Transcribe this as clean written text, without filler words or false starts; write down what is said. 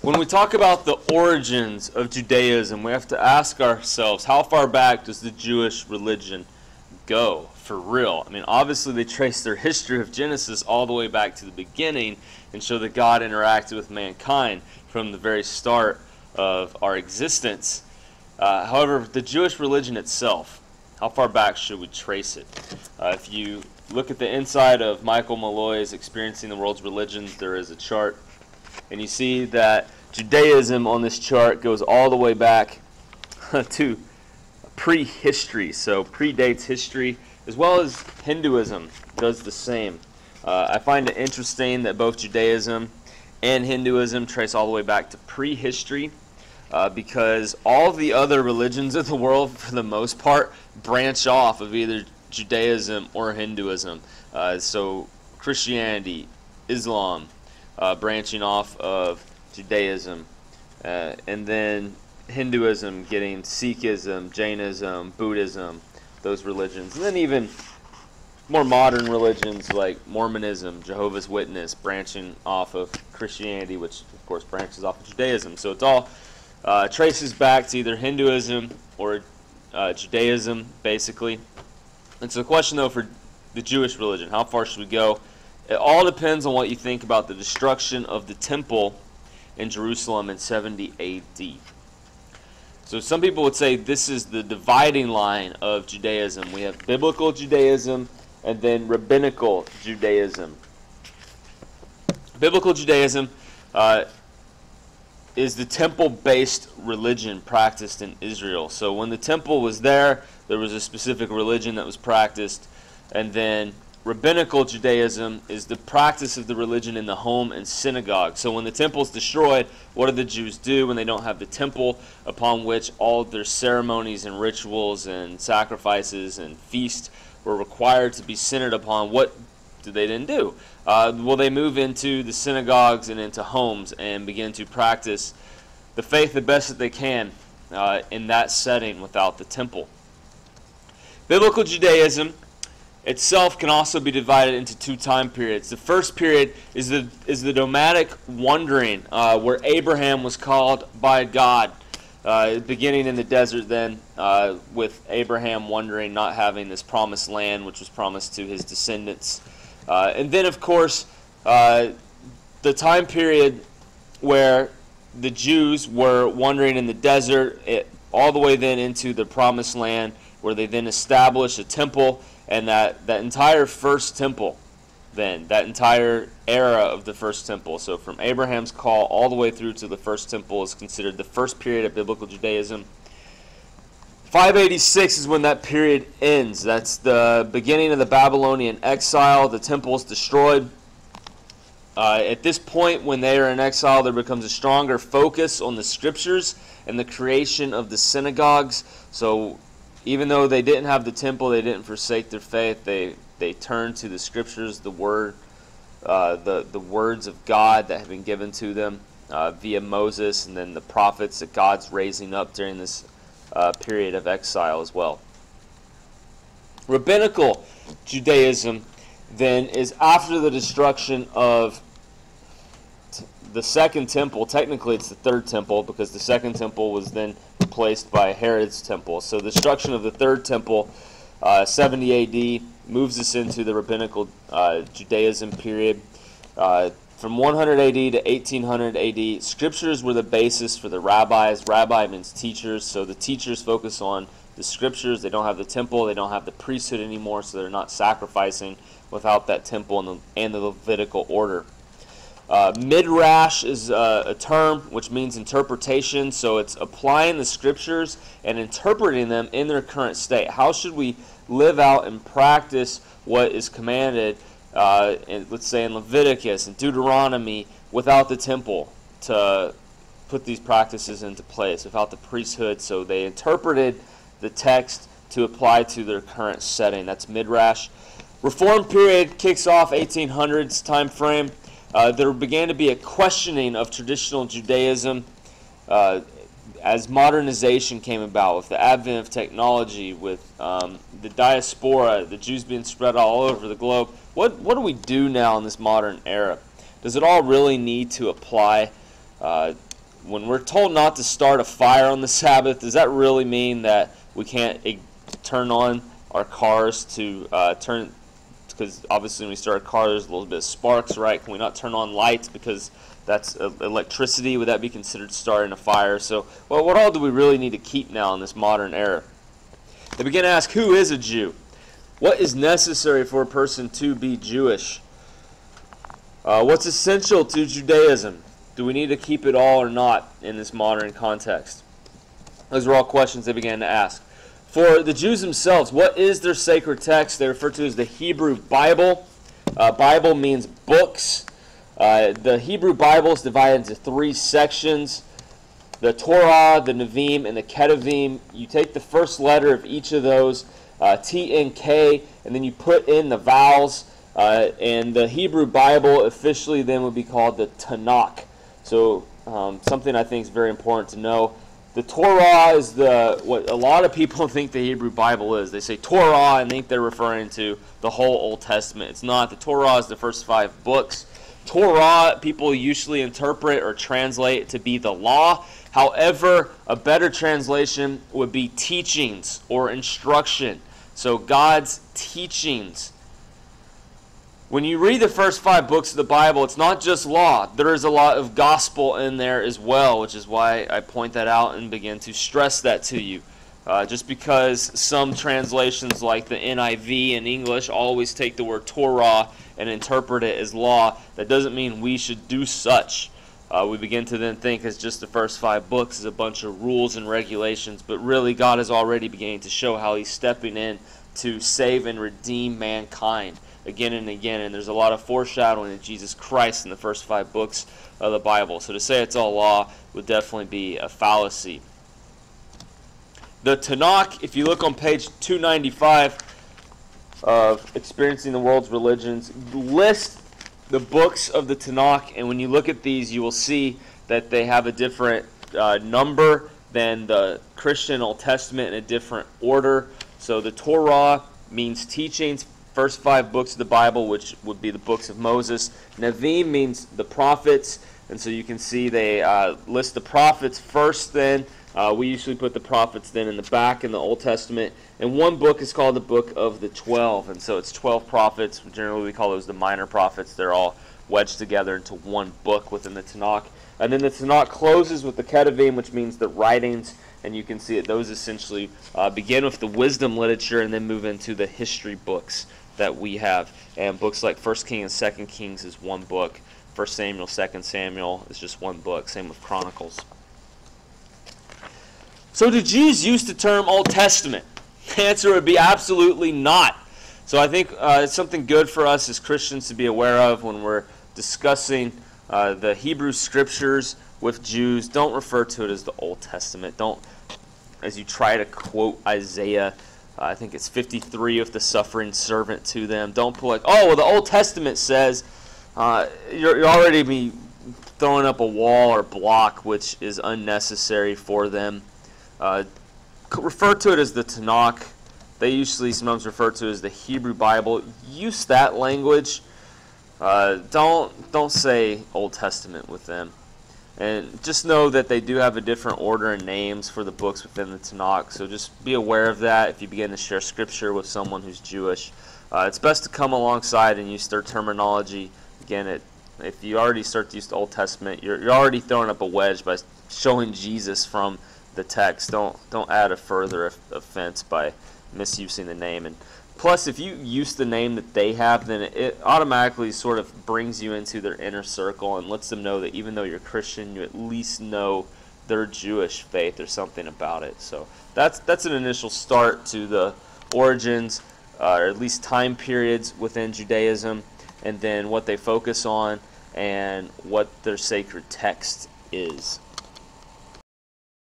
When we talk about the origins of Judaism, we have to ask ourselves, how far back does the Jewish religion go for real? I mean, obviously they trace their history of Genesis all the way back to the beginning and show that God interacted with mankind from the very start of our existence. However, the Jewish religion itself, how far back should we trace it? If you look at the inside of Michael Malloy's Experiencing the World's Religions, there is a chart, and you see that Judaism on this chart goes all the way back to prehistory, so predates history, as well as Hinduism does the same. I find it interesting that both Judaism and Hinduism trace all the way back to prehistory, because all the other religions of the world, for the most part, branch off of either Judaism or Hinduism. So Christianity, Islam, branching off of Judaism, and then Hinduism getting Sikhism, Jainism, Buddhism, those religions. And then even more modern religions like Mormonism, Jehovah's Witness, branching off of Christianity, which of course branches off of Judaism. So it's all traces back to either Hinduism or Judaism, basically. And so the question, though, for the Jewish religion, how far should we go? It all depends on what you think about the destruction of the temple in Jerusalem in 70 AD. So some people would say this is the dividing line of Judaism. We have biblical Judaism and then rabbinical Judaism. Biblical Judaism is the temple-based religion practiced in Israel. So when the temple was there was a specific religion that was practiced. And then rabbinical Judaism is the practice of the religion in the home and synagogue. So when the temple is destroyed, what do the Jews do when they don't have the temple upon which all of their ceremonies and rituals and sacrifices and feasts were required to be centered upon? What do they then do? Well, they move into the synagogues and into homes and begin to practice the faith the best that they can in that setting without the temple. Biblical Judaism itself can also be divided into two time periods. The first period is the nomadic wandering, where Abraham was called by God, beginning in the desert then, with Abraham wandering, not having this promised land which was promised to his descendants. And then, of course, the time period where the Jews were wandering in the desert, all the way then into the promised land, where they then established a temple. And that entire first temple, then, that entire era of the first temple, so from Abraham's call all the way through to the first temple, is considered the first period of biblical Judaism. 586 is when that period ends. That's the beginning of the Babylonian exile. The temple is destroyed. At this point, when they are in exile, there becomes a stronger focus on the scriptures and the creation of the synagogues. So even though they didn't have the temple, they didn't forsake their faith. They turned to the scriptures, the word, the words of God that have been given to them via Moses, and then the prophets that God's raising up during this period of exile as well. Rabbinical Judaism then is after the destruction of the second temple. Technically it's the third temple, because the second temple was then replaced by Herod's temple. So the destruction of the third temple, 70 AD, moves us into the rabbinical Judaism period. From 100 AD to 1800 AD, scriptures were the basis for the rabbis. Rabbi means teachers, so the teachers focus on the scriptures. They don't have the temple, they don't have the priesthood anymore, so they're not sacrificing without that temple and the Levitical order. Midrash is a term which means interpretation, so it's applying the scriptures and interpreting them in their current state. How should we live out and practice what is commanded, let's say in Leviticus and Deuteronomy, without the temple, to put these practices into place, without the priesthood? So they interpreted the text to apply to their current setting. That's Midrash. Reform period kicks off 1800s time frame. There began to be a questioning of traditional Judaism as modernization came about, with the advent of technology, with the diaspora, the Jews being spread all over the globe. What do we do now in this modern era? Does it all really need to apply when we're told not to start a fire on the Sabbath, does that really mean that we can't turn on our cars to turn? Because obviously when we start a car, there's a little bit of sparks, right? Can we not turn on lights because that's electricity? Would that be considered starting a fire? So, well, what all do we really need to keep now in this modern era? They begin to ask, who is a Jew? What is necessary for a person to be Jewish? What's essential to Judaism? Do we need to keep it all or not in this modern context? Those are all questions they began to ask. For the Jews themselves, what is their sacred text? They refer to as the Hebrew Bible. Bible means books. The Hebrew Bible is divided into 3 sections. The Torah, the Nevi'im, and the Ketuvim. You take the first letter of each of those, T and K, and then you put in the vowels. And the Hebrew Bible officially then would be called the Tanakh. So something I think is very important to know. The Torah is what a lot of people think the Hebrew Bible is. They say Torah and think they're referring to the whole Old Testament. It's not. The Torah is the first 5 books. Torah, people usually interpret or translate to be the law. However, a better translation would be teachings or instruction. So God's teachings. When you read the first 5 books of the Bible, it's not just law. There is a lot of gospel in there as well, which is why I point that out and begin to stress that to you. Just because some translations like the NIV in English always take the word Torah and interpret it as law, that doesn't mean we should do such. We begin to then think as just the first 5 books is a bunch of rules and regulations, but really God is already beginning to show how He's stepping in to save and redeem mankind again and again, and there's a lot of foreshadowing of Jesus Christ in the first 5 books of the Bible. So to say it's all law would definitely be a fallacy. The Tanakh, if you look on page 295 of Experiencing the World's Religions, lists the books of the Tanakh, and when you look at these, you will see that they have a different number than the Christian Old Testament in a different order. So the Torah means teachings, first 5 books of the Bible, which would be the books of Moses. Nevi'im means the prophets, and so you can see they list the prophets first then. We usually put the prophets then in the back in the Old Testament. And one book is called the Book of the 12, and so it's 12 prophets. Generally we call those the minor prophets. They're all wedged together into one book within the Tanakh. And then the Tanakh closes with the Ketuvim, which means the writings, and you can see that those essentially begin with the wisdom literature and then move into the history books that we have. And books like 1 Kings and 2 Kings is one book. 1 Samuel, 2 Samuel is just one book. Same with Chronicles. So do Jews use the term Old Testament? The answer would be absolutely not. So I think it's something good for us as Christians to be aware of when we're discussing the Hebrew Scriptures with Jews. Don't refer to it as the Old Testament. Don't, as you try to quote Isaiah, I think it's 53 of the suffering servant to them. Don't put like, oh, well, the Old Testament says, you're already be throwing up a wall or block, which is unnecessary for them. Refer to it as the Tanakh. They usually sometimes refer to it as the Hebrew Bible. Use that language. Don't say Old Testament with them. And just know that they do have a different order and names for the books within the Tanakh. So just be aware of that if you begin to share Scripture with someone who's Jewish. It's best to come alongside and use their terminology. Again, if you already start to use the Old Testament, you're already throwing up a wedge by showing Jesus from the text. Don't add a further offense by misusing the name. And plus, if you use the name that they have, then it automatically sort of brings you into their inner circle and lets them know that even though you're Christian, you at least know their Jewish faith or something about it. So that's an initial start to the origins, or at least time periods within Judaism, and then what they focus on and what their sacred text is.